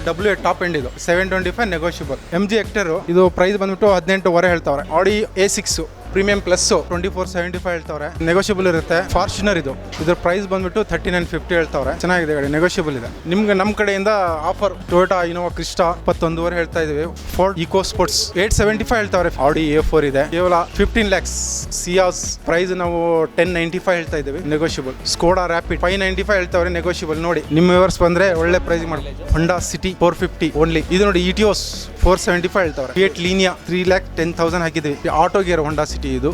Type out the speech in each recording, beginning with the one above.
W top end ಇದು 725 negotiable. MG hectare ಇದು price ಬಂದ್ಬಿಟ್ಟು 18.5 ಹೇಳ್ತಾವ್ರೆ. ಆಡಿ A6 ಪ್ರೀಮಿಯಂ ಪ್ಲಸ್ 2475 ಹೇಳ್ತಾವ್ರೆ. ನೆಗೋಷಿಯಬಲ್ ಇರುತ್ತೆ. ಫಾರ್ಚುನರ್ ಇದ್ರ ಪ್ರೈಸ್ ಬಂದ್ಬಿಟ್ಟು 3950 ಹೇಳ್ತಾವ್ರೆ. ಚೆನ್ನಾಗಿದೆ ಗಾಡಿ, ನೆಗೋಷಿಯಬಲ್ ಇದೆ. ನಿಮ್ಗೆ ನಮ್ಮ ಕಡೆಯಿಂದ ಆಫರ್ ಟೊಯೋಟಾ ಇನೋವಾ ಕ್ರಿಸ್ಟಾ 21.5 ಹೇಳ್ತಾ ಇದೀವಿ. ಫೋರ್ಡ್ ಇಕೋ ಸ್ಪೋರ್ಟ್ಸ್ 875 ಹೇಳ್ತಾವ್ರೆ. ಆಡಿ A4 ಇದೆ, ಕೇವಲ 15 lakhs. ಸಿಯಾಸ್ ಪ್ರೈಸ್ ನಾವು 1095 ಹೇಳ್ತಾ ಇದೀವಿ, ನೆಗೋಷಿಯಬಲ್. ಸ್ಕೋಡಾ ರ್ಯಾಪಿಡ್ 595 ಹೇಳ್ತಾವ್ರೆ, ನೆಗೋಷಿಯಬಲ್. ನೋಡಿ ನಿಮ್ಮ ವ್ಯೂವರ್ಸ್ ಬಂದ್ರೆ ಒಳ್ಳೆ ಪ್ರೈಸ್ ಮಾಡಿ. Honda City 450 only. ಇದು ನೋಡಿ ಇಟಿಯೋಸ್ 475 ಹೇಳ್ತಾವ್ರೆ. ಫಿಯಟ್ ಲೀನಿಯಾ 3,10,000 ಹಾಕಿದ್ವಿ. ಆಟೋ ಗೇರ್ ಹೊಂಡಾ ಸಿಟಿ ಇದು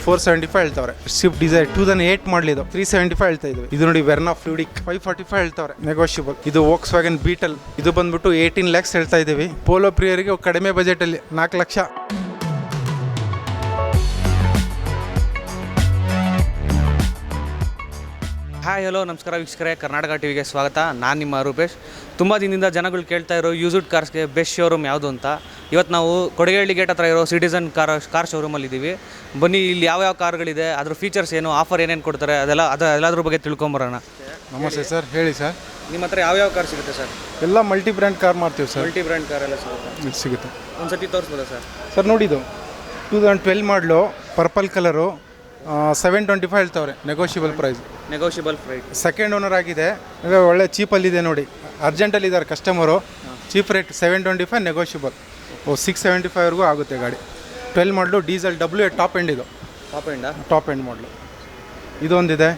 475 ಹೇಳ್ತಾವ್ರೆ. ಸ್ವಿಫ್ಟ್ ಡಿಸೈರ್ 2008 ಮಾಡಲಿ ಇದು 375 ಹೇಳ್ತಾ ಇದ್ವಿ. ಇದು ನೋಡಿ ವೆರ್ನಾ ಫ್ಲೂಡಿಕ್ 545 ಹೇಳ್ತಾವ್ರೆ, ನೆಗೋಷಿಯಬಲ್. ಇದು ವೋಕ್ಸ್ ವ್ಯಾಗನ್ ಬೀಟಲ್ ಇದು ಬಂದ್ಬಿಟ್ಟು 18 lakhs ಹೇಳ್ತಾ ಇದೀವಿ. ಪೋಲೋ ಪ್ರಿಯರಿಗೆ ಕಡಿಮೆ ಬಜೆಟ್ ಅಲ್ಲಿ 4 ಲಕ್ಷ. ಹಾಯ್ ಹಲೋ ನಮಸ್ಕಾರ ವೀಕ್ಷಕರೇ, ಕರ್ನಾಟಕ ಟಿವಿಗೆ ಸ್ವಾಗತ. ನಾನು ನಿಮ್ಮ ರೂಪೇಶ್. ತುಂಬ ದಿನದಿಂದ ಜನಗಳು ಕೇಳ್ತಾ ಇರೋ ಯೂಸ್ಡ್ ಕಾರ್ಸ್ಗೆ ಬೆಸ್ಟ್ ಶೋರೂಮ್ ಯಾವುದು ಅಂತ. ಇವತ್ತು ನಾವು ಕೊಡಿಗೆಹಳ್ಳಿ ಗೇಟ್ ಹತ್ರ ಇರೋ ಸಿಟಿಸನ್ ಕಾರ್ ಶೋರೂಮಲ್ಲಿ ಇದ್ದೀವಿ. ಬನ್ನಿ, ಇಲ್ಲಿ ಯಾವ್ಯಾವ ಕಾರ್ಗಳಿದೆ, ಅದ್ರ ಫೀಚರ್ಸ್ ಏನು, ಆಫರ್ ಏನೇನು ಕೊಡ್ತಾರೆ, ಅದೆಲ್ಲದ್ರ ಬಗ್ಗೆ ತಿಳ್ಕೊಂಬರೋಣ. ನಮಸ್ತೆ ಸರ್, ಹೇಳಿ ಸರ್. ನಿಮ್ಮ ಹತ್ರ ಯಾವ್ಯಾವ ಕಾರ್ ಸಿಗುತ್ತೆ ಸರ್? ಎಲ್ಲ ಮಲ್ಟಿ ಬ್ರ್ಯಾಂಡ್ ಕಾರ್ ಮಾಡ್ತೀವಿ ಸರ್. ಮಲ್ಟಿ ಬ್ರ್ಯಾಂಡ್ ಕಾರ್ ಎಲ್ಲ ಸಿಗುತ್ತೆ. ಒಂದು ಸತಿ ತೋರಿಸ್ಬೋದಾ ಸರ್? ಸರ್ ನೋಡಿ, ಇದು 2012 ಮಾಡಲು ಪರ್ಪಲ್ ಕಲರು 725 ಹೇಳ್ತಾವ್ರೆ, ನೆಗೋಷಿಯಬಲ್ ಪ್ರೈಸ್. ಸೆಕೆಂಡ್ ಓನರ್ ಆಗಿದೆ, ಒಳ್ಳೆ ಚೀಪಲ್ಲಿದೆ ನೋಡಿ. ಅರ್ಜೆಂಟಲ್ಲಿದ್ದಾರೆ ಕಸ್ಟಮರು. Cheap rate 725 negotiable. 675ವರೆಗೂ ಆಗುತ್ತೆ ಗಾಡಿ. 12 model diesel W top end ಇದು. ಟಾಪ್ ಎಂಡ್ ಮಾಡಲು ಇದೊಂದಿದೆ.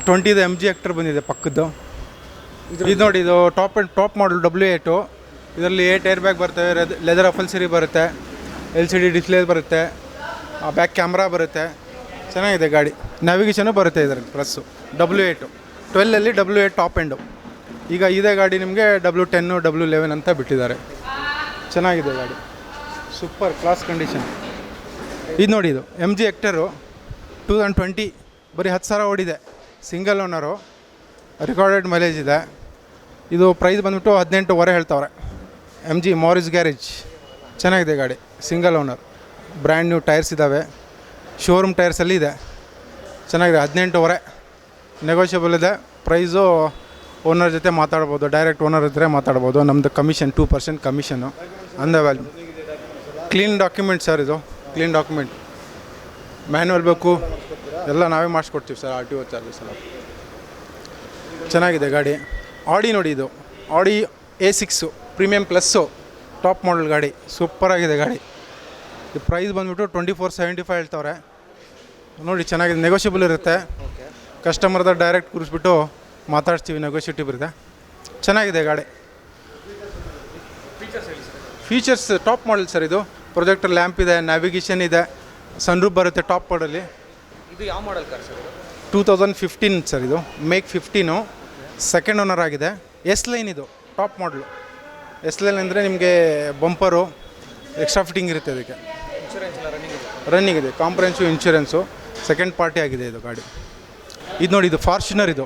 20 MG ಹೆಕ್ಟರ್ ಬಂದಿದೆ ಪಕ್ಕದ್ದು. ಇದು ನೋಡಿ, ಇದು ಟಾಪ್ ಮಾಡಲು W8. ಇದರಲ್ಲಿ 8 ಏರ್ ಬ್ಯಾಗ್ ಬರ್ತವೆ, ಲೆದರ್ ಅಫಲ್ಸರಿ ಬರುತ್ತೆ, LCD ಡಿಸ್ಪ್ಲೇ ಬರುತ್ತೆ, ಬ್ಯಾಕ್ ಕ್ಯಾಮ್ರಾ ಬರುತ್ತೆ. ಚೆನ್ನಾಗಿದೆ ಗಾಡಿ. ನ್ಯಾವಿಗೇಷನು ಬರುತ್ತೆ ಇದರಲ್ಲಿ. Plus W8 12ಅಲ್ಲಿ W8 top end. ಈಗ ಇದೇ ಗಾಡಿ ನಿಮಗೆ W10 W11 ಅಂತ ಬಿಟ್ಟಿದ್ದಾರೆ. ಚೆನ್ನಾಗಿದೆ ಗಾಡಿ, ಸೂಪರ್ ಕ್ಲಾಸ್ ಕಂಡೀಷನ್. ಇದು ನೋಡಿ, ಇದು MG ಹೆಕ್ಟರು 2020 ಬರೀ 10,000 ಓಡಿದೆ. ಸಿಂಗಲ್ ಓನರು, ರೆಕಾರ್ಡೆಡ್ ಮೈಲೇಜ್ ಇದೆ. ಇದು ಪ್ರೈಸ್ ಬಂದ್ಬಿಟ್ಟು 18.5 ಹೇಳ್ತಾವ್ರೆ. MG ಮಾರಿಸ್ garage. ಚೆನ್ನಾಗಿದೆ ಗಾಡಿ, single owner, brand new tyres ಇದ್ದಾವೆ. ಶೋರೂಮ್ ಟೈರ್ಸಲ್ಲಿ ಇದೆ. ಚೆನ್ನಾಗಿದೆ. 18.5 ನೆಗೋಷಿಯಬಲ್ ಇದೆ. ಪ್ರೈಸು ಓನರ್ ಜೊತೆ ಮಾತಾಡ್ಬೋದು, ಡೈರೆಕ್ಟ್ ಓನರ್ ಇದ್ದರೆ ಮಾತಾಡ್ಬೋದು. ನಮ್ಮದು ಕಮಿಷನ್ 2% ಕಮಿಷನ್ನು ಅಂದ ವ್ಯಾಲ್ಯೂ. ಕ್ಲೀನ್ ಡಾಕ್ಯುಮೆಂಟ್ ಸರ್, ಇದು ಕ್ಲೀನ್ ಡಾಕ್ಯುಮೆಂಟ್. ಮ್ಯಾನ್ಯುವಲ್ ಬೇಕು ಎಲ್ಲ ನಾವೇ ಮಾಡಿಸ್ಕೊಡ್ತೀವಿ ಸರ್. RTO ಚಾರ್ಜಸ್ ಎಲ್ಲ. ಚೆನ್ನಾಗಿದೆ ಗಾಡಿ. ಆಡಿ ನೋಡಿ, ಇದು ಆಡಿ A6 ಪ್ರೀಮಿಯಂ ಪ್ಲಸ್ಸು ಟಾಪ್ ಮಾಡಲ್ ಗಾಡಿ. ಸೂಪರಾಗಿದೆ ಗಾಡಿ. ಈ ಪ್ರೈಸ್ ಬಂದುಬಿಟ್ಟು 2475 ಹೇಳ್ತಾವ್ರೆ. ನೋಡಿ, ಚೆನ್ನಾಗಿದೆ. ನೆಗೋಷಿಯಬಲ್ ಇರುತ್ತೆ. ಕಸ್ಟಮರ್ದ ಡೈರೆಕ್ಟ್ ಕೂರಿಸ್ಬಿಟ್ಟು ಮಾತಾಡ್ತೀವಿ, ನೆಗೋಷಿಯೇಟಿವ್ ಇರುತ್ತೆ. ಚೆನ್ನಾಗಿದೆ ಗಾಡಿ. ಫೀಚರ್ಸ್ ಟಾಪ್ ಮಾಡಲ್ ಸರ್. ಇದು ಪ್ರೊಜೆಕ್ಟರ್ ಲ್ಯಾಂಪ್ ಇದೆ, ನ್ಯಾವಿಗೇಷನ್ ಇದೆ, ಸನ್ರೂಫ್ ಬರುತ್ತೆ ಟಾಪ್ ಮಾಡಲ್ಲಿ. ಇದು ಯಾವ ಮಾಡಲ್ ಕಾರ್ ಸರ್? 2015 ಸರ್. ಇದು ಮೇಕ್ 15. ಸೆಕೆಂಡ್ ಓನರ್ ಆಗಿದೆ. S ಲೈನ್ ಇದು ಟಾಪ್ ಮಾಡಲು. S ಲೈನ್ ಅಂದರೆ ನಿಮಗೆ ಬಂಪರು, ಎಕ್ಸ್ಟ್ರಾ ಫಿಟ್ಟಿಂಗ್ ಇರುತ್ತೆ. ಅದಕ್ಕೆ ರನ್ನಿಂಗ್ ಇದೆ. ಕಾಂಪ್ರಹೆನ್ಸಿವ್ ಇನ್ಶೂರೆನ್ಸು, ಸೆಕೆಂಡ್ ಪಾರ್ಟಿ ಆಗಿದೆ ಇದು ಗಾಡಿ. ಇದು ನೋಡಿ, ಇದು ಫಾರ್ಚುನರ್. ಇದು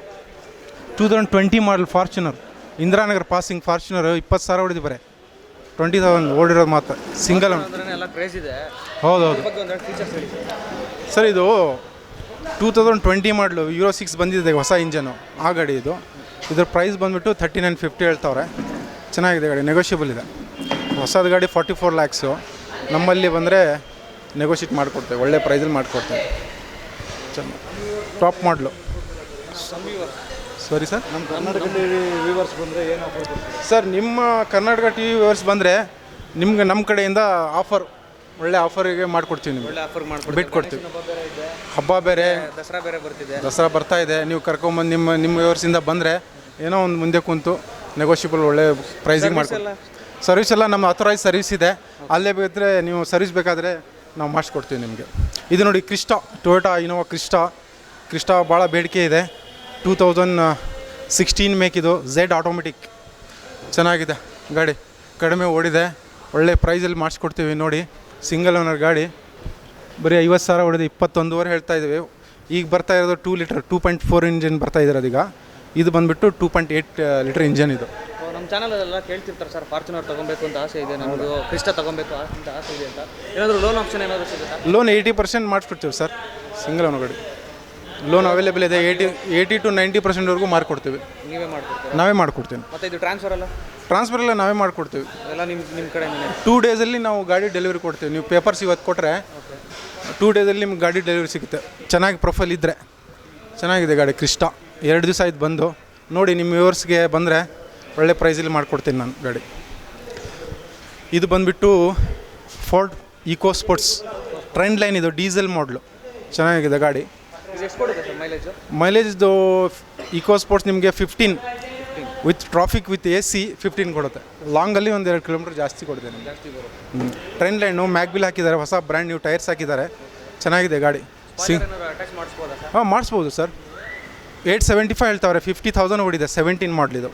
2020 ಮಾಡಲ್ ಫಾರ್ಚುನರ್. ಇಂದಿರಾನಗರ್ ಪಾಸಿಂಗ್ ಫಾರ್ಚುನರ್ 20,000 ಹೊಡೆದು ಬರೀ 20,000 ಓಡಿರೋದು ಮಾತ್ರ. ಸಿಂಗಲ್ ಹೌದೌದು ಸರ್. ಇದು 2020 ಮಾಡಲು Euro 6 ಬಂದಿದೆ, ಹೊಸ ಇಂಜನು, ಆ ಗಾಡಿ ಇದು. ಇದ್ರ ಪ್ರೈಸ್ ಬಂದುಬಿಟ್ಟು 3950 ಹೇಳ್ತಾವ್ರೆ. ಚೆನ್ನಾಗಿದೆ ಗಾಡಿ, ನೆಗೋಷಿಯಬಲ್ ಇದೆ. ಹೊಸದು ಗಾಡಿ 44 lakhs. ನಮ್ಮಲ್ಲಿ ಬಂದರೆ ನೆಗೋಷಿಯೇಟ್ ಮಾಡಿಕೊಡ್ತೇವೆ, ಒಳ್ಳೆ ಪ್ರೈಸಲ್ಲಿ ಮಾಡಿಕೊಡ್ತೇವೆ. ಚೆನ್ನಾಗಿ ಟಾಪ್ ಮಾಡಲು. ಸರಿ ಸರ್, ನಮ್ಮ ಕರ್ನಾಟಕ ಟಿವಿ ವ್ಯೂವರ್ಸ್ ಬಂದರೆ ಏನು ಆಫರ್ ಕೊಡ್ತೀವಿ ಸರ್? ನಿಮ್ಮ ಕರ್ನಾಟಕ ಟಿವಿ ವ್ಯೂವರ್ಸ್ ಬಂದರೆ ನಿಮ್ಗೆ ನಮ್ಮ ಕಡೆಯಿಂದ ಆಫರ್, ಒಳ್ಳೆ ಆಫರಿಗೆ ಮಾಡಿಕೊಡ್ತೀವಿ. ನಿಮ್ಗೆ ಒಳ್ಳೆ ಆಫರ್ ಬಿಟ್ಕೊಡ್ತೀವಿ. ಹಬ್ಬ ಬೇರೆ, ದಸರಾ ಬೇರೆ ಬರ್ತಿದೆ. ದಸರಾ ಬರ್ತಾ ಇದೆ. ನೀವು ಕರ್ಕೊಂಬಂದು ನಿಮ್ಮ ವ್ಯೂವರ್ಸಿಂದ ಬಂದರೆ ಏನೋ ಒಂದು ಮುಂದೆ ಕುಂತು ನೆಗೋಷಿಯಬಲ್ ಒಳ್ಳೆ ಪ್ರೈಸಿಂಗ್ ಮಾಡ್ಕೊಡ್ತೀವಿ. ಸರ್ವಿಸ್ ಎಲ್ಲ ನಮ್ಮ ಅಥರೈಸ್ ಸರ್ವಿಸ್ ಇದೆ. ಅಲ್ಲೇ ಬೇಕಾದರೆ ನೀವು ಸರ್ವಿಸ್ ಬೇಕಾದರೆ ನಾವು ಮಾಡಿಸ್ಕೊಡ್ತೀವಿ ನಿಮಗೆ. ಇದು ನೋಡಿ, ಕ್ರಿಸ್ಟಾ ಟೊಯೋಟಾ ಇನೋವಾ ಕ್ರಿಸ್ಟಾ ಭಾಳ ಬೇಡಿಕೆ ಇದೆ. 2016 ಮೇಕ್ ಇದು. Z automatic. ಚೆನ್ನಾಗಿದೆ ಗಾಡಿ, ಕಡಿಮೆ ಓಡಿದೆ, ಒಳ್ಳೆ ಪ್ರೈಸಲ್ಲಿ ಮಾಡಿಸ್ಕೊಡ್ತೀವಿ. ನೋಡಿ, ಸಿಂಗಲ್ ಓನರ್ ಗಾಡಿ. ಬರೀ 50,000 ಹೊಡೆದು 21.5 ಹೇಳ್ತಾ ಇದ್ದೀವಿ. ಈಗ ಬರ್ತಾ ಇರೋದು 2 ಲೀಟರ್ 2.4 ಇಂಜಿನ್ ಬರ್ತಾ ಇರೋದು ಈಗ. ಇದು ಬಂದುಬಿಟ್ಟು 2.8 ಲೀಟರ್ ಇಂಜನ್ ಇದು. ನಮ್ಮ ಚಾನಲಲ್ಲೆಲ್ಲ ಕೇಳ್ತಿರ್ತಾರೆ ಸರ್, ಫಾರ್ಚುನರ್ ತೊಗೊಬೇಕು ಅಂತ ಆಸೆ ಇದೆ, ನಮ್ಮದು ಕ್ರಿಸ್ಟಾ ತೊಗೊಬೇಕು ಅಂತ ಆಸೆ ಇದೆ ಅಂತ. ಏನಾದರೂ ಲೋನ್ ಆಪ್ಷನ್ ಏನಾದರೂ ಸಿಗುತ್ತಾ? ಲೋನ್ 80% ಮಾಡಿಸ್ಬಿಡ್ತೀವಿ ಸರ್, ಸಿಂಗಲ್ ಓನರ್ ಗಾಡಿ. ಲೋನ್ ಅವೈಲೇಬಲ್ ಇದೆ. 80 to 90% ಮಾಡ್ಕೊಡ್ತೀವಿ. ನೀವೇ ಮಾಡ್ಕೊಡ್ತೀರಾ? ನಾವೇ ಮಾಡ್ಕೊಡ್ತೀವಿ. ಮತ್ತು ಇದು ಟ್ರಾನ್ಸ್ಫರ್ ಅಲ್ಲ? ಟ್ರಾನ್ಸ್ಫರ್ ಎಲ್ಲ ನಾವೇ ಮಾಡ್ಕೊಡ್ತೀವಿ. ಎಲ್ಲ ನಿಮ್ಮ ಕಡೆನೇ? 2 ಡೇಸಲ್ಲಿ ನಾವು ಗಾಡಿ ಡೆಲಿವರಿ ಕೊಡ್ತೀವಿ. ನೀವು ಪೇಪರ್ಸ್ ಇವತ್ತು ಕೊಟ್ಟರೆ 2 ಡೇಸಲ್ಲಿ ನಿಮ್ಗೆ ಗಾಡಿ ಡೆಲಿವರಿ ಸಿಗುತ್ತೆ. ಚೆನ್ನಾಗಿ ಪ್ರೊಫೈಲ್ ಇದ್ದರೆ. ಚೆನ್ನಾಗಿದೆ ಗಾಡಿ. ಕ್ರಿಸ್ಟಾ 2 ದಿವಸ ಆಯ್ತು ಬಂದು. ನೋಡಿ ನಿಮ್ಮ ವ್ಯೂವರ್ಸ್ಗೆ ಬಂದರೆ ಒಳ್ಳೆ ಪ್ರೈಸಲ್ಲಿ ಮಾಡ್ಕೊಡ್ತೀನಿ ನಾನು ಗಾಡಿ. ಇದು ಬಂದುಬಿಟ್ಟು Ford Eco Sports trend line. ಇದು ಡೀಸೆಲ್ ಮಾಡಲು. ಚೆನ್ನಾಗಿದೆ ಗಾಡಿ. ಎಷ್ಟು ಕೊಡುತ್ತೆ ಸರ್ ಮೈಲೇಜು? ಮೈಲೇಜ್ದು ಈಕೋ ಸ್ಪೋರ್ಟ್ಸ್ ನಿಮಗೆ 15 ವಿತ್ ಟ್ರಾಫಿಕ್ ವಿತ್ AC 15 ಕೊಡುತ್ತೆ. ಲಾಂಗಲ್ಲಿ 1-2 ಕಿಲೋಮೀಟರ್ ಜಾಸ್ತಿ ಕೊಡುತ್ತೆ ನಿಮಗೆ. ಜಾಸ್ತಿ ಬರುತ್ತೆ. ಟ್ರೆಂಡ್ ಲೈನು ಮ್ಯಾಗ್ಬಿಲ್ ಹಾಕಿದ್ದಾರೆ. ಹೊಸ ಬ್ರ್ಯಾಂಡ್ ನ್ಯೂ ಟೈರ್ಸ್ ಹಾಕಿದ್ದಾರೆ. ಚೆನ್ನಾಗಿದೆ ಗಾಡಿ. ಅಟ್ಯಾಚ್ ಮಾಡಿಸ್ಬೋದಾ ಸರ್? ಹಾಂ ಮಾಡಿಸ್ಬೋದು ಸರ್. 875 ಹೇಳ್ತಾವ್ರೆ. 50,000 ಓಡಿದೆ. 17 ಮಾಡಲಿದು.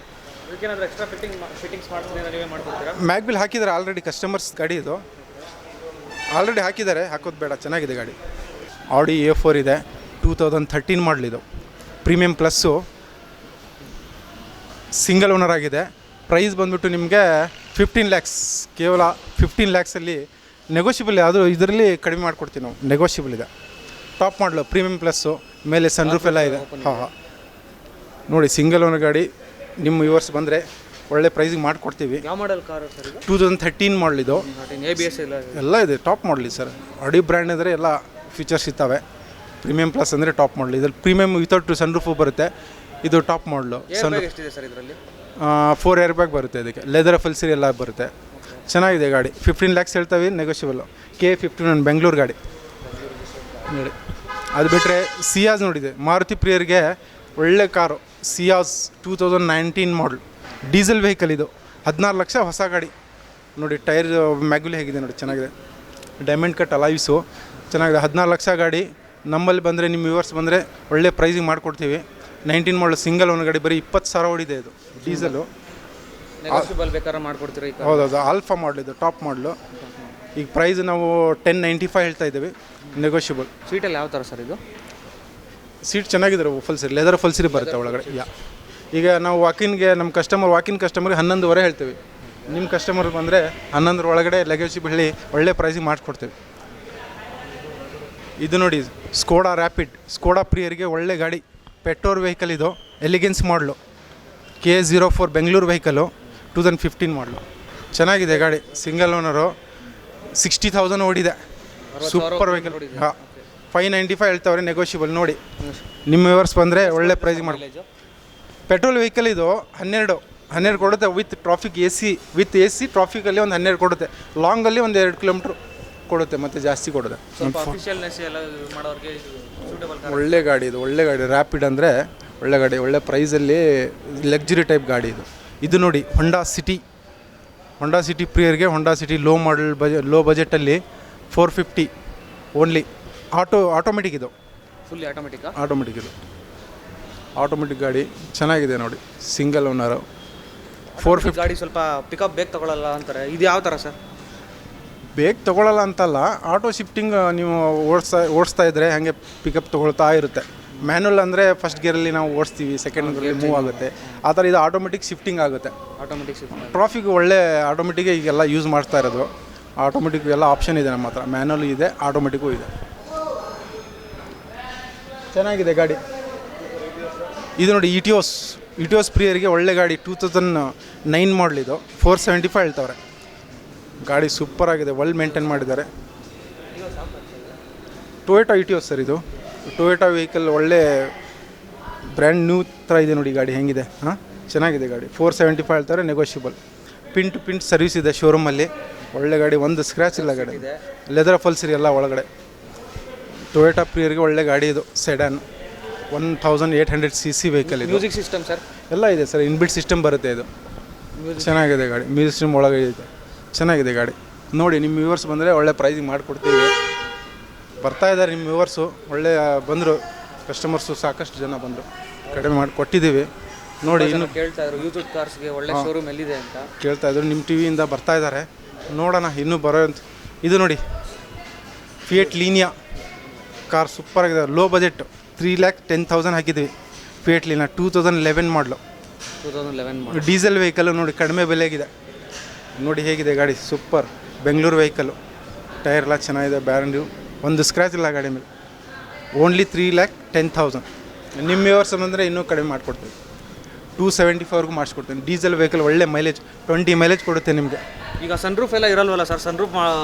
ಅದಕ್ಕೇನಾದರೂ ಎಕ್ಸ್ಟ್ರಾ ಫಿಟ್ಟಿಂಗ್ಸ್ ಮಾಡಿಸಿದ್ರೆ ನೀವೇ ಮಾಡ್ಕೊಡ್ತೀರಾ? ಮ್ಯಾಗ್ಬಿಲ್ ಹಾಕಿದ್ದಾರೆ ಆಲ್ರೆಡಿ. ಕಸ್ಟಮರ್ಸ್ ಗಾಡಿ ಇದು ಆಲ್ರೆಡಿ ಹಾಕಿದ್ದಾರೆ. ಹಾಕೋದು ಬೇಡ. ಚೆನ್ನಾಗಿದೆ ಗಾಡಿ. ಆಡಿ A4 ಇದೆ. 2013 ಮಾಡಲಿದು. Premium plus. ಸಿಂಗಲ್ ಓನರ್ ಆಗಿದೆ. ಪ್ರೈಸ್ ಬಂದುಬಿಟ್ಟು ನಿಮಗೆ 15 lakhs. ಕೇವಲ 15 lakhsಲ್ಲಿ ನೆಗೋಷಿಯಬಲ್. ಯಾವುದೂ ಇದರಲ್ಲಿ ಕಡಿಮೆ ಮಾಡಿಕೊಡ್ತೀವಿ ನಾವು. ನೆಗೋಷಿಯಬಲ್ ಇದೆ. ಟಾಪ್ ಮಾಡಲು ಪ್ರೀಮಿಯಂ ಪ್ಲಸ್ಸು. ಮೇಲೆ ಸನ್ರೂಫ್ ಎಲ್ಲ ಇದೆ. ಹಾಂ ನೋಡಿ ಸಿಂಗಲ್ ಓನರ್ ಗಾಡಿ. ನಿಮ್ಮ ವ್ಯೂವರ್ಸ್ ಬಂದರೆ ಒಳ್ಳೆ ಪ್ರೈಸಿಗೆ ಮಾಡಿಕೊಡ್ತೀವಿ. ಯಾವ ಮಾಡಲ್ ಕಾರು ಸರ್ ಇದು? 2013 ಮಾಡಲಿದು. ABS ಎಲ್ಲ ಇದೆ. ಟಾಪ್ ಮಾಡಲಿ ಸರ್. ಆಡಿ ಬ್ರ್ಯಾಂಡ್ ಅಂದರೆ ಎಲ್ಲ ಫೀಚರ್ಸ್ ಇದ್ದಾವೆ. ಪ್ರೀಮಿಯಂ ಪ್ಲಸ್ ಅಂದರೆ ಟಾಪ್ ಮಾಡಲಿ. ಇದ್ರಲ್ಲಿ ಪ್ರೀಮಿಯಂ ವಿತೌಟ್ ಸನ್ರೂಫು ಬರುತ್ತೆ. ಇದು ಟಾಪ್ ಮಾಡಲು. ಎಷ್ಟಿದೆ ಸರ್ ಇದರಲ್ಲಿ? 4 ಏರ್ ಬ್ಯಾಗ್ ಬರುತ್ತೆ. ಇದಕ್ಕೆ ಲೆದರ್ ಫುಲ್ಸಿರಿ ಎಲ್ಲ ಬರುತ್ತೆ. ಚೆನ್ನಾಗಿದೆ ಗಾಡಿ. 15 lakhs ಹೇಳ್ತೇವೆ. ನೆಗೋಷಿಯಬಲ್ಲು. K51 ಬೆಂಗಳೂರು ಗಾಡಿ ನೋಡಿ. ಅದು ಬಿಟ್ಟರೆ ಸಿಯಾಜ್ ನೋಡಿದೆ. ಮಾರುತಿ ಪ್ರಿಯರಿಗೆ ಒಳ್ಳೆ ಕಾರು. ಸಿಯಾಜ್ 2019 ಮಾಡಲ್ ಡೀಸೆಲ್ ವೆಹಿಕಲ್. ಇದು 16 ಲಕ್ಷ ಹೊಸ ಗಾಡಿ. ನೋಡಿ ಟೈರ್ ಮ್ಯಾಗ್ಯುಲಿ ಹೇಗಿದೆ ನೋಡಿ. ಚೆನ್ನಾಗಿದೆ. Diamond cut alloys. ಚೆನ್ನಾಗಿದೆ. 16 ಲಕ್ಷ ಗಾಡಿ. ನಮ್ಮಲ್ಲಿ ಬಂದರೆ ನಿಮ್ಮ ವ್ಯೂವರ್ಸ್ ಬಂದರೆ ಒಳ್ಳೆ ಪ್ರೈಸಿಗೆ ಮಾಡಿಕೊಡ್ತೀವಿ. 19 ಮಾಡಲ್ ಸಿಂಗಲ್ ಓನ್ ಗಾಡಿ. ಬರೀ 20,000 ಓಡಿದೆ ಇದು ಡೀಸೆಲು. ಬೇಕಾದ್ರೆ ಮಾಡ್ಕೊಡ್ತೀರಾ? ಹೌದೌದು. ಆಲ್ಫಾ ಮಾಡಲಿದ್ದು ಟಾಪ್ ಮಾಡಲು. ಈಗ ಪ್ರೈಸ್ ನಾವು 1095 ಹೇಳ್ತಾ ಇದ್ದೀವಿ. ನೆಗೋಷಿಯಬಲ್. ಸೀಟಲ್ಲಿ ಯಾವ ಥರ ಸರ್ ಇದು? ಸೀಟ್ ಚೆನ್ನಾಗಿದ್ದಾರೆ. ಫುಲ್ಸಿರಿ ಲೆದರ್ ಫುಲ್ಸಿರಿ ಬರುತ್ತೆ ಒಳಗಡೆ. ಈಗ ನಾವು ವಾಕಿನ್ಗೆ ನಮ್ಮ ವಾಕಿನ್ ಕಸ್ಟಮರ್ಗೆ 11,500 ಹೇಳ್ತೀವಿ. ನಿಮ್ಮ ಕಸ್ಟಮರ್ ಬಂದರೆ 11 ಒಳಗಡೆ ನೆಗೋಷಿಯಬಲ್ ಹೇಳಿ ಒಳ್ಳೆ ಪ್ರೈಸಿಗೆ ಮಾಡಿಕೊಡ್ತೀವಿ. ಇದು ನೋಡಿ ಸ್ಕೋಡಾ ರ್ಯಾಪಿಡ್. ಸ್ಕೋಡಾ ಪ್ರಿಯರಿಗೆ ಒಳ್ಳೆ ಗಾಡಿ. Petrol vehicle. ಇದು ಎಲಿಗೆನ್ಸ್ ಮಾಡಲು. K04 Bengaluru vehicle. 2015 ಮಾಡಲು. ಚೆನ್ನಾಗಿದೆ ಗಾಡಿ. Single owner. 60,000 ಓಡಿದೆ. Super vehicle. ಹಾಂ 595 ಹೇಳ್ತಾವ್ರೆ. ನೆಗೋಷಿಯಬಲ್. ನೋಡಿ ನಿಮ್ಮ ವ್ಯೂವರ್ಸ್ ಬಂದರೆ ಒಳ್ಳೆ ಪ್ರೈಸಿಗೆ ಮಾಡಿ. Petrol vehicle. ಇದು 12 ಕೊಡುತ್ತೆ ವಿತ್ ಟ್ರಾಫಿಕ್ AC ಟ್ರಾಫಿಕಲ್ಲಿ 12 ಕೊಡುತ್ತೆ. ಲಾಂಗಲ್ಲಿ 1-2 ಕಿಲೋಮೀಟ್ರ್ ಕೊಡುತ್ತೆ. ಮತ್ತು ಜಾಸ್ತಿ ಕೊಡುತ್ತೆ. ಒಳ್ಳೆ ಗಾಡಿ ಇದು. ಒಳ್ಳೆ ಗಾಡಿ. ರ್ಯಾಪಿಡ್ ಅಂದರೆ ಒಳ್ಳೆ ಗಾಡಿ. ಒಳ್ಳೆ ಪ್ರೈಸಲ್ಲಿ ಲಕ್ಸುರಿ ಟೈಪ್ ಗಾಡಿ ಇದು. ಇದು ನೋಡಿ ಹೊಂಡಾ ಸಿಟಿ ಪ್ರಿಯರ್ಗೆ. ಹೊಂಡಾ ಸಿಟಿ ಲೋ ಬಜೆಟಲ್ಲಿ 450 ಓನ್ಲಿ. ಆಟೋಮೆಟಿಕ್ ಇದು. ಫುಲ್ಲಿ ಆಟೋಮೆಟಿಕ್ ಇದು. ಆಟೋಮೆಟಿಕ್ ಗಾಡಿ. ಚೆನ್ನಾಗಿದೆ ನೋಡಿ. Single owner. 450 ಗಾಡಿ. ಸ್ವಲ್ಪ ಪಿಕಪ್ ಬೇಗ ತೊಗೊಳ್ಳಲ್ಲ ಅಂತಾರೆ. ಇದು ಯಾವ ಥರ ಸರ್? ಬೇಗ ತೊಗೊಳ್ಳಲ್ಲ ಅಂತಲ್ಲ. ಆಟೋ ಶಿಫ್ಟಿಂಗ್ ನೀವು ಓಡಿಸ್ತಾ ಇದ್ದರೆ ಹಾಗೆ ಪಿಕಪ್ ತೊಗೊಳ್ತಾ ಇರುತ್ತೆ. ಮ್ಯಾನ್ಯಲ್ ಅಂದರೆ ಫಸ್ಟ್ ಗೇರಲ್ಲಿ ನಾವು ಓಡಿಸ್ತೀವಿ. ಸೆಕೆಂಡ್ ಗೇರಲ್ಲಿ ಮೂವ್ ಆಗುತ್ತೆ. ಆ ಥರ ಇದು ಆಟೋಮೆಟಿಕ್ ಶಿಫ್ಟಿಂಗ್ ಆಗುತ್ತೆ. ಟ್ರಾಫಿಕ್ ಒಳ್ಳೆ ಆಟೋಮೆಟಿಕ್ ಈಗೆಲ್ಲ ಯೂಸ್ ಮಾಡ್ತಾ ಇರೋದು. ಆಟೋಮೆಟಿಕ್ ಎಲ್ಲ ಆಪ್ಷನ್ ಇದೆ ನಮ್ಮ ಹತ್ರ. ಮ್ಯಾನ್ಯಲ್ ಇದೆ, ಆಟೋಮೆಟಿಕ್ಕು ಇದೆ. ಚೆನ್ನಾಗಿದೆ ಗಾಡಿ. ಇದು ನೋಡಿ ಇಟಿಯೋಸ್ ಪ್ರಿಯರಿಗೆ ಒಳ್ಳೆ ಗಾಡಿ. 2009 ಮಾಡಲಿದು. 475 ಹೇಳ್ತವ್ರೆ. ಗಾಡಿ ಸೂಪರ್ ಆಗಿದೆ. ವೆಲ್ ಮೇಂಟೈನ್ ಮಾಡಿದ್ದಾರೆ. ಟೊಯೋಟಾ ಇಟಿಯೋಸ್ ಸರ್ ಇದು. Toyota vehicle. ಒಳ್ಳೆ ಬ್ರ್ಯಾಂಡ್ ನ್ಯೂ ಥರ ಇದೆ ನೋಡಿ ಗಾಡಿ ಹೆಂಗಿದೆ. ಹಾಂ ಚೆನ್ನಾಗಿದೆ ಗಾಡಿ. 475 ಹೇಳ್ತಾರೆ. Negotiable. Pin to pin service ಇದೆ ಶೋರೂಮಲ್ಲಿ. ಒಳ್ಳೆ ಗಾಡಿ. ಒಂದು ಸ್ಕ್ರ್ಯಾಚ್ ಇಲ್ಲ ಗಾಡಿ. ಲೆದರ್ ಫಲ್ಸಿರಿ ಎಲ್ಲ ಒಳಗಡೆ. ಟೊಯೋಟಾ ಪ್ರಿಯರಿಗೆ ಒಳ್ಳೆ ಗಾಡಿ ಇದು. ಸೆಡಾನ್ 1800cc ವೆಹಿಕಲ್ ಇದು. ಮ್ಯೂಸಿಕ್ ಸಿಸ್ಟಮ್ ಸರ್ ಎಲ್ಲ ಇದೆ ಸರ್. ಇನ್ಬಿಲ್ಟ್ ಸಿಸ್ಟಮ್ ಬರುತ್ತೆ ಇದು. ಚೆನ್ನಾಗಿದೆ ಗಾಡಿ. ಮ್ಯೂಸಿಕ್ ಸಿಸ್ಟಮ್ ಒಳಗೆ ಇದೆ. ಚೆನ್ನಾಗಿದೆ ಗಾಡಿ. ನೋಡಿ ನಿಮ್ಮ ವ್ಯೂವರ್ಸ್ ಬಂದರೆ ಒಳ್ಳೆ ಪ್ರೈಸಿಗೆ ಮಾಡಿಕೊಡ್ತೀವಿ. ಬರ್ತಾ ಇದ್ದಾರೆ ನಿಮ್ಮ ವ್ಯೂವರ್ಸು. ಒಳ್ಳೆ ಬಂದರು ಕಸ್ಟಮರ್ಸು. ಸಾಕಷ್ಟು ಜನ ಬಂದರು. ಕಡಿಮೆ ಮಾಡಿ ಕೊಟ್ಟಿದ್ದೀವಿ. ನೋಡಿ ಇನ್ನು ಕೇಳ್ತಾಯಿದ್ರು ಯೂಸ್ಡ್ ಕಾರ್ಸ್ಗೆ ಒಳ್ಳೆ ಶೋರೂಮ್ ಎಲ್ಲಿದೆ ಅಂತ ಕೇಳ್ತಾಯಿದ್ರು. ನಿಮ್ಮ ಟಿವಿಯಿಂದ ಬರ್ತಾ ಇದ್ದಾರೆ. ನೋಡೋಣ ಇನ್ನೂ ಬರೋ ಅಂತ. ಇದು ನೋಡಿ ಫಿಯೇಟ್ ಲೀನಿಯಾ ಕಾರ್. ಸೂಪರಾಗಿದೆ. ಲೋ ಬಜೆಟ್ 3,10,000 ಹಾಕಿದ್ದೀವಿ. Fiat Linea 2011 model. Diesel vehicle. ನೋಡಿ ಕಡಿಮೆ ಬೆಲೆಗಿದೆ. ನೋಡಿ ಹೇಗಿದೆ ಗಾಡಿ. ಸೂಪರ್. ಬೆಂಗಳೂರು ವೆಹಿಕಲ್ಲು. ಟೈರ್ ಎಲ್ಲ ಚೆನ್ನಾಗಿದೆ. Brand new. ಒಂದು ಸ್ಕ್ರ್ಯಾಚ್ ಇಲ್ಲ ಗಾಡಿ ಮೇಲೆ. ಓನ್ಲಿ 3,10,000. ನಿಮ್ಮ ವ್ಯೂವರ್ಸ್ ಅಂದರೆ ಇನ್ನೂ ಕಡಿಮೆ ಮಾಡಿಕೊಡ್ತೀವಿ. 275ವರೆಗೂ ಮಾಡಿಸ್ಕೊಡ್ತೀನಿ. ಡೀಸೆಲ್ ವೆಹಿಕಲ್ ಒಳ್ಳೆ ಮೈಲೇಜ್, 20 ಮೈಲೇಜ್ ಕೊಡುತ್ತೆ ನಿಮಗೆ. ಈಗ ಸನ್ರೂಫ್ ಎಲ್ಲ ಇರಲ್ವಲ್ಲ ಸರ್? ಸನ್ರೂಫ್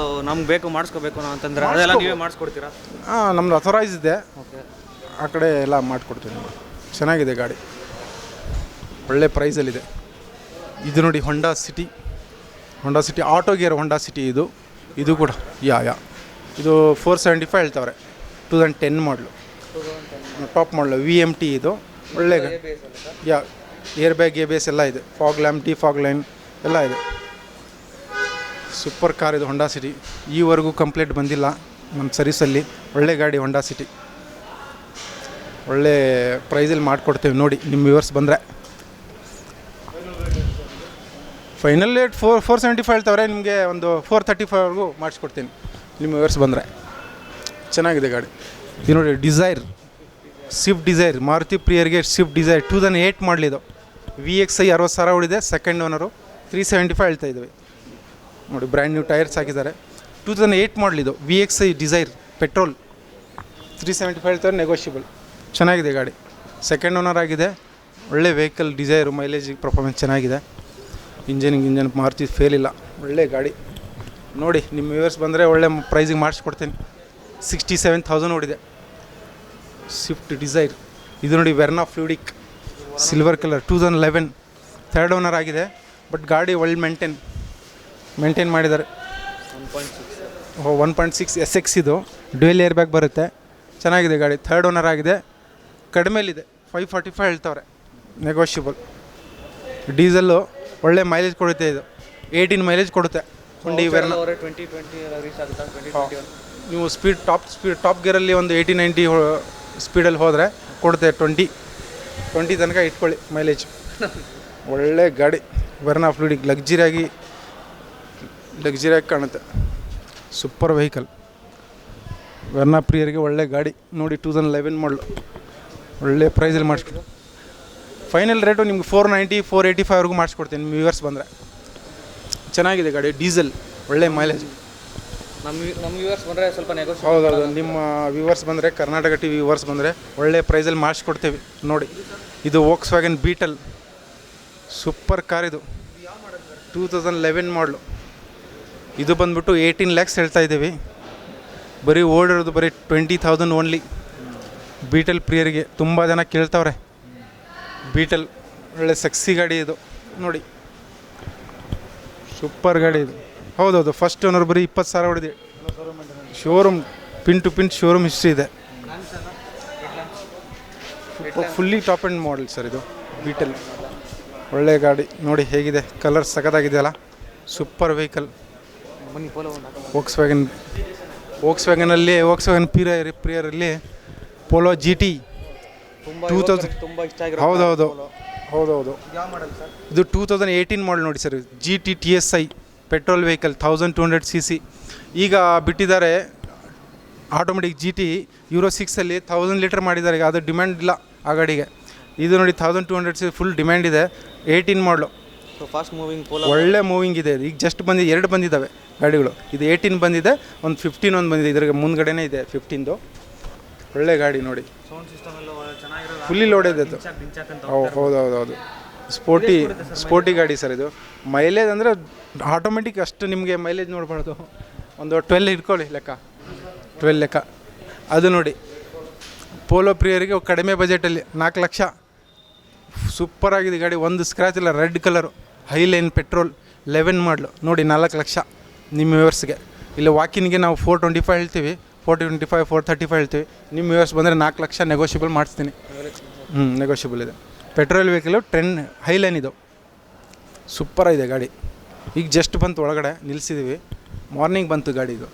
ನಮ್ಗೆ ಬೇಕು ಮಾಡಿಸ್ಕೋಬೇಕು ಅಂತಂದ್ರೆ ಅದೆಲ್ಲ ನೀವೇ ಮಾಡಿಸ್ಕೊಡ್ತೀರಾ? ಹಾಂ, ನಮ್ದು ಅಥರೈಸ್ ಇದೆ. ಓಕೆ, ಆ ಕಡೆ ಎಲ್ಲ ಮಾಡಿಕೊಡ್ತೀವಿ. ಚೆನ್ನಾಗಿದೆ ಗಾಡಿ, ಒಳ್ಳೆ ಪ್ರೈಸಲ್ಲಿದೆ. ಇದು ನೋಡಿ ಹೊಂಡಾ ಸಿಟಿ ಆಟೋ ಗೇರ್ ಹೊಂಡಾ ಸಿಟಿ. ಇದು ಕೂಡ ಇದು 475 ಹೇಳ್ತವ್ರೆ. 2010 ಮಾಡಲು, ಟಾಪ್ ಮಾಡಲು, VMT. ಇದು ಒಳ್ಳೆ ಏರ್ ಬ್ಯಾಗ್, ABS ಎಲ್ಲ ಇದೆ. ಫಾಗ್ ಲ್ಯಾಂಪ್, ಫಾಗ್ ಲೈನ್ ಎಲ್ಲ ಇದೆ. ಸೂಪರ್ ಕಾರ್ ಇದು ಹೊಂಡಾ ಸಿಟಿ. ಈವರೆಗೂ ಕಂಪ್ಲೇಂಟ್ ಬಂದಿಲ್ಲ ನಮ್ಮ ಸರ್ವಿಸಲ್ಲಿ. ಒಳ್ಳೆ ಗಾಡಿ ಹೊಂಡಾ ಸಿಟಿ, ಒಳ್ಳೆ ಪ್ರೈಸಲ್ಲಿ ಮಾಡಿಕೊಡ್ತೇವೆ ನೋಡಿ. ನಿಮ್ಮ ವ್ಯೂವರ್ಸ್ ಬಂದರೆ ಫೈನಲ್ ರೇಟ್ 475 ಹೇಳ್ತವ್ರೆ. ನಿಮಗೆ ಒಂದು 435ವರೆಗೂ ಮಾಡಿಸ್ಕೊಡ್ತೀನಿ ನಿಮ್ಮ ವ್ಯೂವರ್ಸ್ ಬಂದರೆ. ಚೆನ್ನಾಗಿದೆ ಗಾಡಿ. ಇದು ನೋಡಿ ಡಿಸೈರ್, ಸ್ವಿಫ್ಟ್ ಡಿಸೈರ್, ಮಾರುತಿ ಪ್ರಿಯರ್ಗೆ ಸ್ವಿಫ್ಟ್ ಡಿಸೈರ್ 2008 ಮಾಡಲಿದ್ದು. VXI 60,000 ಹೊಡಿದೆ. ಸೆಕೆಂಡ್ ಓನರು 375 ಹೇಳ್ತಾ ಇದ್ದೀವಿ ನೋಡಿ. ಬ್ರ್ಯಾಂಡ್ ನ್ಯೂ ಟೈರ್ಸ್ ಹಾಕಿದ್ದಾರೆ. 2008 ಮಾಡಲಿದ್ದು VXI ಡಿಸೈರ್ ಪೆಟ್ರೋಲ್ 375 ಹೇಳ್ತಾರೆ. ನೆಗೋಷಿಯಬಲ್. ಚೆನ್ನಾಗಿದೆ ಗಾಡಿ. ಸೆಕೆಂಡ್ ಓನರ್ ಆಗಿದೆ. ಒಳ್ಳೆ ವೆಹಿಕಲ್, ಡಿಸೈರು, ಮೈಲೇಜ್, ಪರ್ಫಾರ್ಮೆನ್ಸ್ ಚೆನ್ನಾಗಿದೆ. ಇಂಜನ್ ಮಾರುತಿ ಫೇಲ್ ಇಲ್ಲ. ಒಳ್ಳೆ ಗಾಡಿ ನೋಡಿ. ನಿಮ್ಮ ವ್ಯೂವರ್ಸ್ ಬಂದರೆ ಒಳ್ಳೆ ಪ್ರೈಸಿಗೆ ಮಾಡಿಸ್ಕೊಡ್ತೀನಿ. 67,000 ಹೊಡಿದೆ. Swift Dzire. ಇದು ನೋಡಿ Verna fluidic silver colour 2011. Third owner ಆಗಿದೆ. ಬಟ್ ಗಾಡಿ ಒಳ್ಳೆ ಮೇಂಟೈನ್ ಮಾಡಿದ್ದಾರೆ. 1.6 SX. ಇದು ಡ್ಯುಯಲ್ ಏರ್ ಬ್ಯಾಗ್ ಬರುತ್ತೆ. ಚೆನ್ನಾಗಿದೆ ಗಾಡಿ. ಥರ್ಡ್ ಓನರ್ ಆಗಿದೆ. ಕಡಿಮೆಲಿದೆ. 545 ಹೇಳ್ತವ್ರೆ. ನೆಗೋಷಿಯಬಲ್. ಡೀಸೆಲ್ಲು ಒಳ್ಳೆ ಮೈಲೇಜ್ ಕೊಡುತ್ತೆ. ಇದು 18 ಮೈಲೇಜ್ ಕೊಡುತ್ತೆ. ಹುಂಡಿ ವೆರ್ನಾ. ನೀವು ಟಾಪ್ ಗೇರಲ್ಲಿ ಒಂದು 80-90 ಸ್ಪೀಡಲ್ಲಿ ಹೋದರೆ ಕೊಡುತ್ತೆ. 20 ತನಕ ಇಟ್ಕೊಳ್ಳಿ ಮೈಲೇಜ್. ಒಳ್ಳೆ ಗಾಡಿ. ವೆರ್ನಾ ಫ್ಲೂಡಿಕ್ ಲಕ್ಸುರಿಯಾಗಿ ಕಾಣುತ್ತೆ. Super vehicle. ವೆರ್ನಾ ಪ್ರಿಯರಿಗೆ ಒಳ್ಳೆ ಗಾಡಿ ನೋಡಿ. 2011 ಮಾಡಲು. ಒಳ್ಳೆ ಪ್ರೈಸಲ್ಲಿ ಮಾಡಿಸ್ಕೊಡಿ. ಫೈನಲ್ ರೇಟು ನಿಮ್ಗೆ 490, 485ವರೆಗೂ ಮಾಡಿಸ್ಕೊಡ್ತೀನಿ ನಿಮ್ಮ ವ್ಯೂವರ್ಸ್ ಬಂದರೆ. ಚೆನ್ನಾಗಿದೆ ಗಾಡಿ. ಡೀಸೆಲ್, ಒಳ್ಳೆ ಮೈಲೇಜ್. ನಮ್ಮ ವ್ಯೂವರ್ಸ್ ಬಂದರೆ ಸ್ವಲ್ಪ ಹೌದೌದು. ನಿಮ್ಮ ವ್ಯೂವರ್ಸ್ ಬಂದರೆ, ಕರ್ನಾಟಕ TV ವ್ಯೂವರ್ಸ್ ಬಂದರೆ ಒಳ್ಳೆ ಪ್ರೈಸಲ್ಲಿ ಮಾಡಿಸ್ಕೊಡ್ತೇವೆ ನೋಡಿ. ಇದು ವೋಕ್ಸ್ವ್ಯಾಗನ್ ಬೀಟಲ್ ಸೂಪರ್ ಕಾರ್. ಇದು 2011 ಮಾಡಲು. ಇದು ಬಂದುಬಿಟ್ಟು 18 lakhs ಹೇಳ್ತಾ ಇದ್ದೀವಿ. ಬರೀ ಓಡಿರೋದು ಬರೀ 20,000 ಓನ್ಲಿ. ಬೀಟಲ್ ಪ್ರಿಯರಿಗೆ ತುಂಬ ಜನ ಕೇಳ್ತವ್ರೆ. ಬೀಟಲ್ ಒಳ್ಳೆ ಸೆಕ್ಸಿ ಗಾಡಿ ಇದು ನೋಡಿ. ಸೂಪರ್ ಗಾಡಿ ಇದು. ಹೌದೌದು. ಫಸ್ಟ್ ಓನರ್ ಬರೀ 20,000 ಹೊಡೆದಿ. Showroom pin to pin showroom history ಇದೆ. Fully top end model sir ಇದು ಬೀಟಲ್. ಒಳ್ಳೆ ಗಾಡಿ ನೋಡಿ ಹೇಗಿದೆ. ಕಲರ್ ಸಖತ್ತಾಗಿದೆಯಲ್ಲ. Super vehicle. ವೋಕ್ಸ್ವ್ಯಾಗನ್ ಪ್ರಿಯರಲ್ಲಿ ಪೋಲೋ GT 2000. ಹೌದೌದು. ಇದು 2018 ಮಾಡಲ್ ನೋಡಿ sir. GT TSI petrol vehicle 1200cc. ಈಗ ಬಿಟ್ಟಿದ್ದಾರೆ ಆಟೋಮೆಟಿಕ್ GT Euro 6ಅಲ್ಲಿ 1000 ಲೀಟರ್ ಮಾಡಿದ್ದಾರೆ. ಈಗ ಅದು ಡಿಮ್ಯಾಂಡ್ ಇಲ್ಲ ಆ ಗಾಡಿಗೆ. ಇದು ನೋಡಿ 1200cc ಫುಲ್ ಡಿಮ್ಯಾಂಡ್ ಇದೆ. 18 ಮಾಡಲು. ಫಾಸ್ಟ್ ಮೂವಿಂಗ್, ಒಳ್ಳೆ ಮೂವಿಂಗ್ ಇದೆ. ಈಗ ಜಸ್ಟ್ ಬಂದಿದೆ, 2 ಬಂದಿದ್ದಾವೆ ಗಾಡಿಗಳು. ಇದು 18 ಬಂದಿದೆ, ಒಂದು 15 ಒಂದು ಬಂದಿದೆ. ಇದ್ರಾಗ ಮುಂದ್ಗಡೆನೇ ಇದೆ 15ದು. ಒಳ್ಳೆ ಗಾಡಿ ನೋಡಿ. ಫುಲ್ಲಿ ಲೋಡೆಡ್ ಅದು. ಹೌದೌದು. ಸ್ಪೋರ್ಟಿ ಗಾಡಿ ಸರ್ ಇದು. ಮೈಲೇಜ್ ಅಂದರೆ ಆಟೋಮೆಟಿಕ್ ಅಷ್ಟು ನಿಮಗೆ ಮೈಲೇಜ್ ನೋಡ್ಬಾರ್ದು. ಒಂದು 12 ಇಟ್ಕೊಳ್ಳಿ ಲೆಕ್ಕ. 12 ಲೆಕ್ಕ. ಅದು ನೋಡಿ ಪೋಲೋ ಪ್ರಿಯರಿಗೆ ಕಡಿಮೆ ಬಜೆಟಲ್ಲಿ 4 ಲಕ್ಷ. ಸೂಪರಾಗಿದೆ ಗಾಡಿ. ಒಂದು ಸ್ಕ್ರ್ಯಾಚ್ ಇಲ್ಲ. ರೆಡ್ ಕಲರು, ಹೈಲೈನ್ ಪೆಟ್ರೋಲ್ 11 ಮಾಡಲು ನೋಡಿ. 4 ಲಕ್ಷ ನಿಮ್ಮ ವ್ಯೂವರ್ಸ್ಗೆ. ಇಲ್ಲಿ ವಾಕಿನ್ಗೆ ನಾವು 425 ಹೇಳ್ತೀವಿ, 425, 435 ಹೇಳ್ತೀವಿ. ನಿಮ್ಮ ವ್ಯೂವರ್ಸ್ ಬಂದರೆ 4 ಲಕ್ಷ ನೆಗೋಷಿಯಬಲ್ ಮಾಡಿಸ್ತೀನಿ. ನೆಗೋಷಿಯಬಲ್ ಇದೆ. ಪೆಟ್ರೋಲ್ ವೆಹಿಕಲು ಹೈಲೈನ್ ಇದು. ಸೂಪರಾಗಿದೆ ಗಾಡಿ. ಈಗ ಜಸ್ಟ್ ಬಂತು, ಒಳಗಡೆ ನಿಲ್ಲಿಸಿದ್ದೀವಿ. ಮಾರ್ನಿಂಗ್ ಬಂತು ಗಾಡಿ ಇದು.